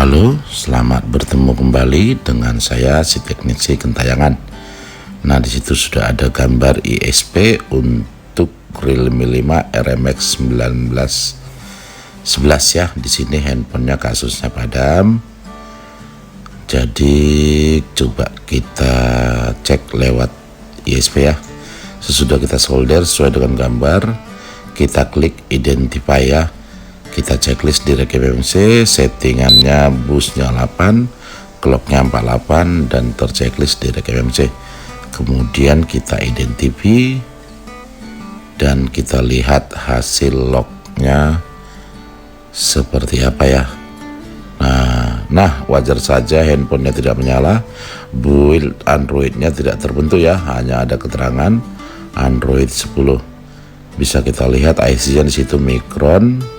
Halo, selamat bertemu kembali dengan saya si Teknisi Gentayangan. Nah, di situ sudah ada gambar ISP untuk Realme 5 RMX 1911 ya. Di sini handphonenya kasusnya padam. Jadi coba kita cek lewat ISP ya. Sesudah kita solder sesuai dengan gambar, kita klik identify ya. Kita checklist di REC-MMC, settingannya busnya 8, clocknya 48 dan terchecklist di REC-MMC. Kemudian kita identify dan kita lihat hasil lognya seperti apa ya. Nah wajar saja handphonenya tidak menyala, build Androidnya tidak terbentuk ya, hanya ada keterangan Android 10. Bisa kita lihat IC-nya di situ Micron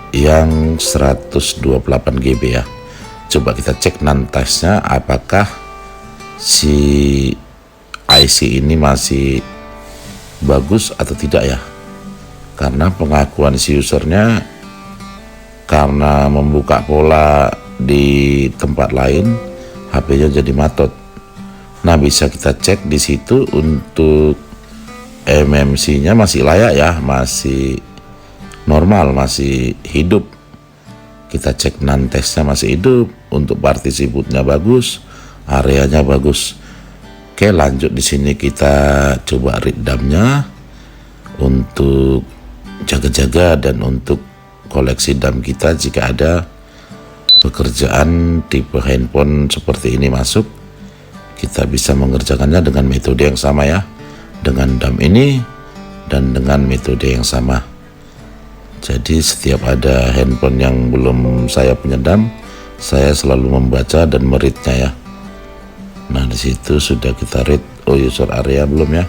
yang 128 GB ya. Coba kita cek nantasnya apakah si IC ini masih bagus atau tidak ya, karena pengakuan si usernya karena membuka pola di tempat lain HP-nya jadi matot. Nah, bisa kita cek di situ untuk MMC-nya masih layak ya, masih normal, masih hidup. Kita cek nantesnya masih hidup, untuk partisi bootnya bagus, areanya bagus. Oke, lanjut di sini kita coba read DAM-nya untuk jaga-jaga dan untuk koleksi DAM kita jika ada pekerjaan tipe handphone seperti ini masuk, kita bisa mengerjakannya dengan metode yang sama ya, dengan DAM ini dan dengan metode yang sama. Jadi setiap ada handphone yang belum saya punya DAM, saya selalu membaca dan mereadnya ya. Nah, di situ sudah kita read. Oh, user area belum ya?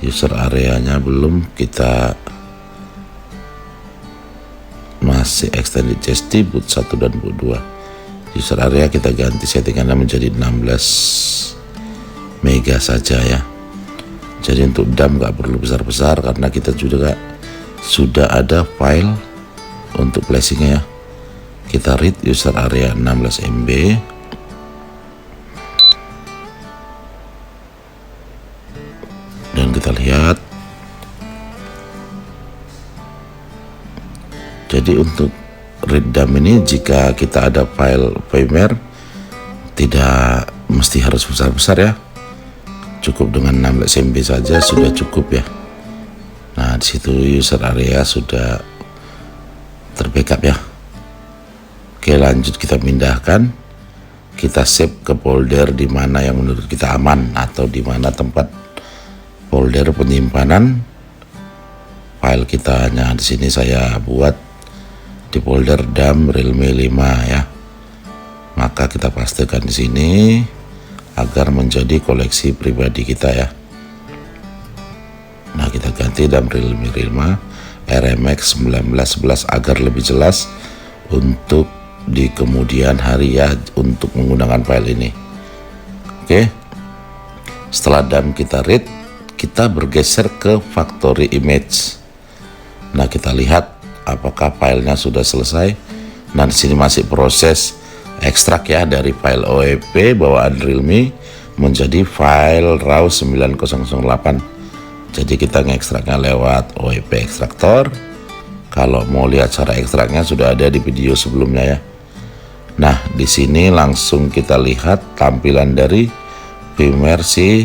User areanya belum, kita masih extended JST boot 1 dan boot 2. User area kita ganti settingannya menjadi 16 mega saja ya. Jadi untuk DAM nggak perlu besar-besar karena kita juga sudah ada file untuk flashingnya ya. Kita read user area 16 MB. Dan kita lihat. Jadi untuk read DAM ini jika kita ada file firmware tidak mesti harus besar-besar ya. Cukup dengan 16 MB saja sudah cukup ya. Nah, di situ user area sudah terbackup ya. Oke, lanjut kita pindahkan. Kita save ke folder di mana yang menurut kita aman atau di mana tempat folder penyimpanan file kita. Nah, di sini saya buat di folder DAM Realme 5 ya. Maka kita pastikan di sini agar menjadi koleksi pribadi kita ya. Nah, kita ganti DAM Realme 5 RMX 1911 agar lebih jelas untuk di kemudian hari ya untuk menggunakan file ini. Oke, setelah DAM kita read, kita bergeser ke factory image. Nah, kita lihat apakah filenya sudah selesai. Nah, di sini masih proses ekstrak ya dari file OEP bawaan Realme menjadi file RAW 9008. Jadi kita ngekstraknya lewat OEP ekstraktor. Kalau mau lihat cara ekstraknya sudah ada di video sebelumnya ya. Nah, di sini langsung kita lihat tampilan dari firmware si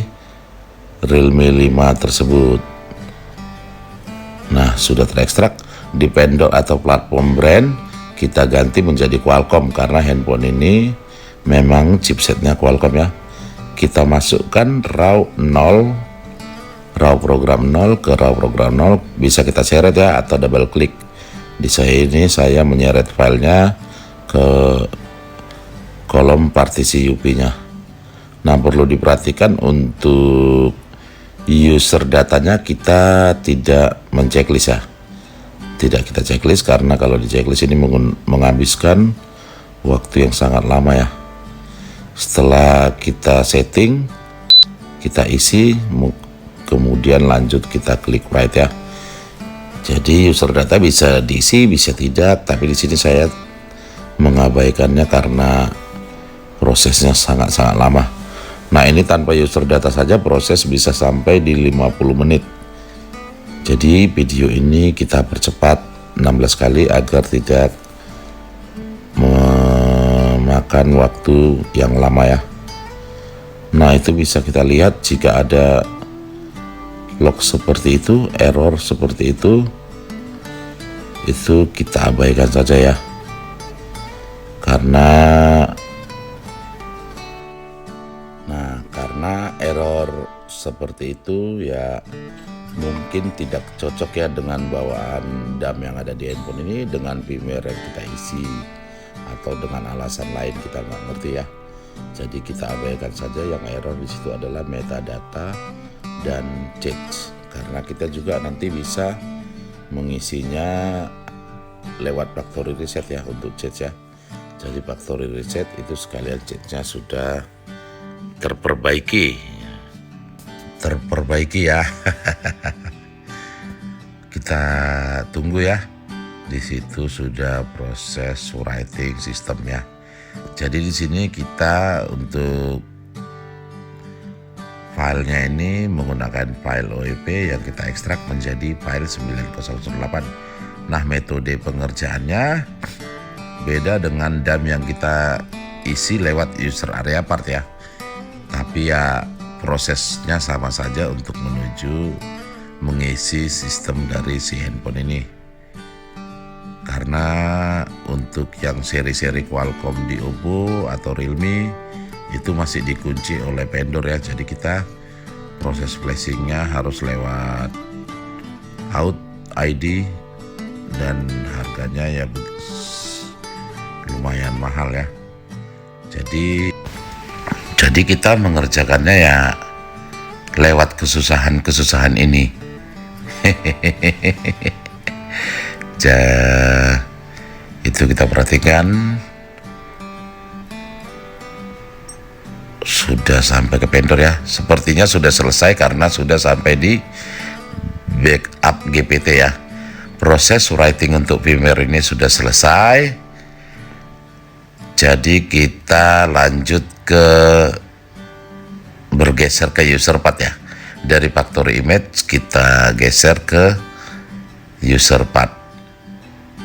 Realme 5 tersebut. Nah, sudah terekstrak. Di vendor atau platform brand kita ganti menjadi Qualcomm karena handphone ini memang chipsetnya Qualcomm ya. Kita masukkan RAW 0, RAW program 0 ke RAW program 0, bisa kita seret ya atau double klik. Di ini saya menyeret filenya ke kolom partisi UP-nya. Nah, perlu diperhatikan untuk user datanya kita tidak menceklis ya. Tidak kita checklist karena kalau di checklist ini menghabiskan waktu yang sangat lama ya. Setelah kita setting, kita isi, kemudian lanjut kita klik write ya. Jadi user data bisa diisi, bisa tidak, tapi di sini saya mengabaikannya karena prosesnya sangat-sangat lama. Nah, ini tanpa user data saja proses bisa sampai di 50 menit. Jadi video ini kita percepat 16 kali agar tidak memakan waktu yang lama ya. Nah, itu bisa kita lihat jika ada log seperti itu, error seperti itu kita abaikan saja ya. Karena error seperti itu ya mungkin tidak cocok ya dengan bawaan DAM yang ada di handphone ini, dengan firmware yang kita isi, atau dengan alasan lain kita nggak ngerti ya. Jadi kita abaikan saja. Yang error di situ adalah metadata dan change, karena kita juga nanti bisa mengisinya lewat factory reset ya untuk change ya. Jadi factory reset itu sekalian change-nya sudah terperbaiki ya. Kita tunggu ya. Di situ sudah proses writing sistemnya. Jadi di sini kita untuk filenya ini menggunakan file OEP yang kita ekstrak menjadi file 9008. Nah, metode pengerjaannya beda dengan DAM yang kita isi lewat user area part ya. Tapi ya prosesnya sama saja untuk menuju mengisi sistem dari si handphone ini. Karena untuk yang seri-seri Qualcomm di Oppo atau Realme itu masih dikunci oleh vendor ya. Jadi kita proses flashingnya harus lewat out ID dan harganya ya lumayan mahal ya. Jadi kita mengerjakannya ya lewat kesusahan ini. Itu kita perhatikan sudah sampai ke vendor ya. Sepertinya sudah selesai karena sudah sampai di backup GPT ya. Proses writing untuk firmware ini sudah selesai. Jadi kita lanjut ke bergeser ke user path ya. Dari factory image kita geser ke user path.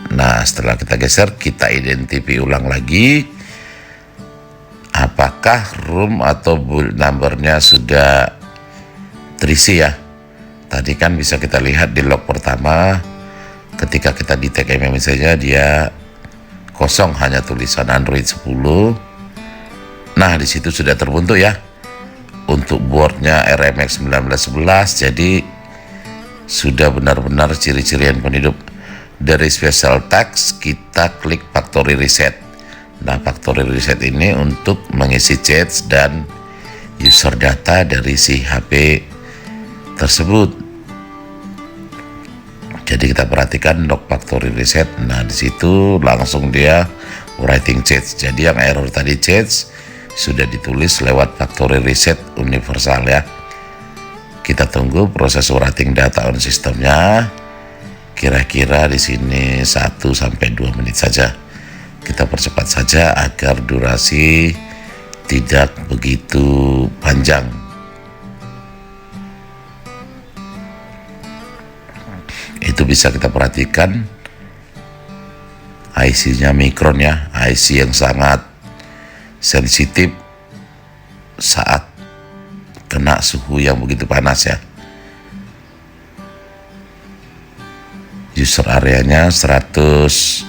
Nah, setelah kita geser, kita identify ulang lagi apakah room atau build numbernya sudah terisi ya. Tadi kan bisa kita lihat di log pertama ketika kita di tag MMC-nya dia kosong, hanya tulisan Android 10. Nah, di situ sudah terbentuk ya. Untuk boardnya RMX 1911, jadi sudah benar-benar ciri-ciri handphone hidup. Dari special text kita klik factory reset. Nah, factory reset ini untuk mengisi chat dan user data dari si HP tersebut. Jadi kita perhatikan log factory reset. Nah, di situ langsung dia writing chat. Jadi yang error tadi chat sudah ditulis lewat factory reset universal ya. Kita tunggu proses writing data on sistemnya. Kira-kira di sini 1-2 menit saja. Kita percepat saja agar durasi tidak begitu panjang. Itu bisa kita perhatikan IC-nya Micron ya, IC yang sangat sensitif saat kena suhu yang begitu panas ya. User areanya 128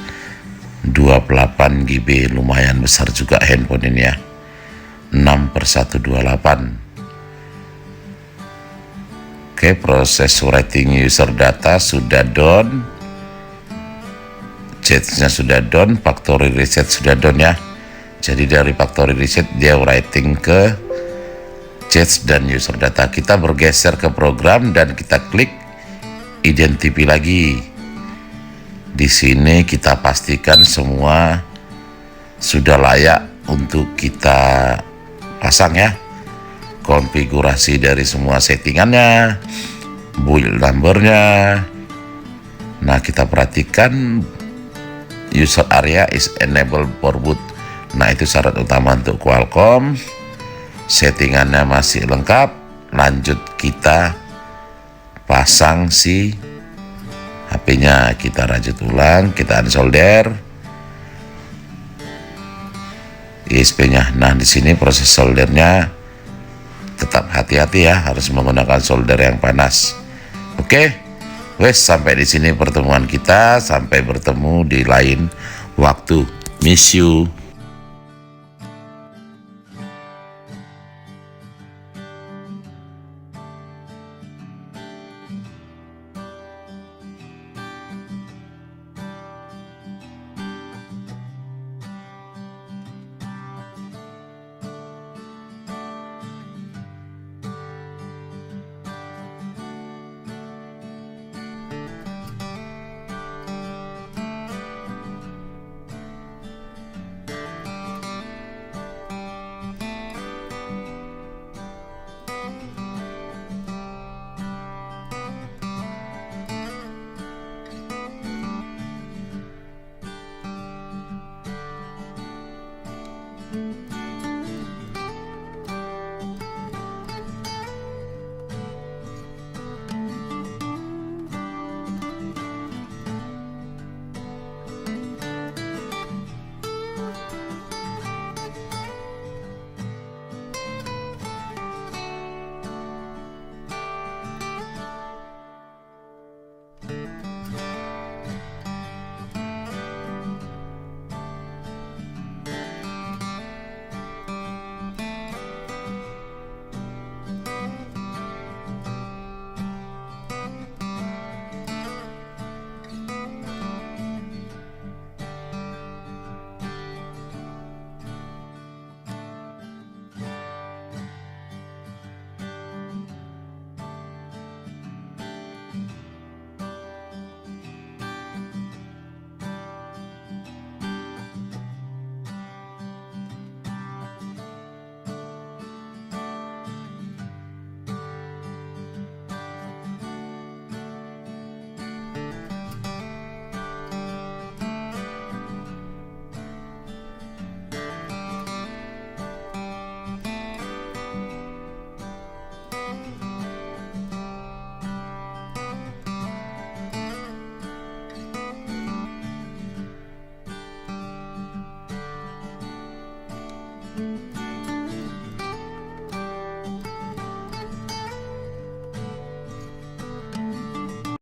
GB, lumayan besar juga handphone ini ya. 6/128. Oke, proses writing user data sudah done, chatnya sudah done, factory reset sudah done ya. Jadi dari factory reset dia writing ke chat dan user data. Kita bergeser ke program dan kita klik identify lagi. Di sini kita pastikan semua sudah layak untuk kita pasang ya. Konfigurasi dari semua settingannya, build numbernya. Nah, kita perhatikan user area is enabled for boot. Nah, itu syarat utama untuk Qualcomm. Settingannya masih lengkap. Lanjut kita pasang si HP-nya, kita rajut ulang, kita unsolder ISP-nya. Nah, di sini proses soldernya tetap hati-hati ya, harus menggunakan solder yang panas. Oke, wes, sampai di sini pertemuan kita. Sampai bertemu di lain waktu. Miss you.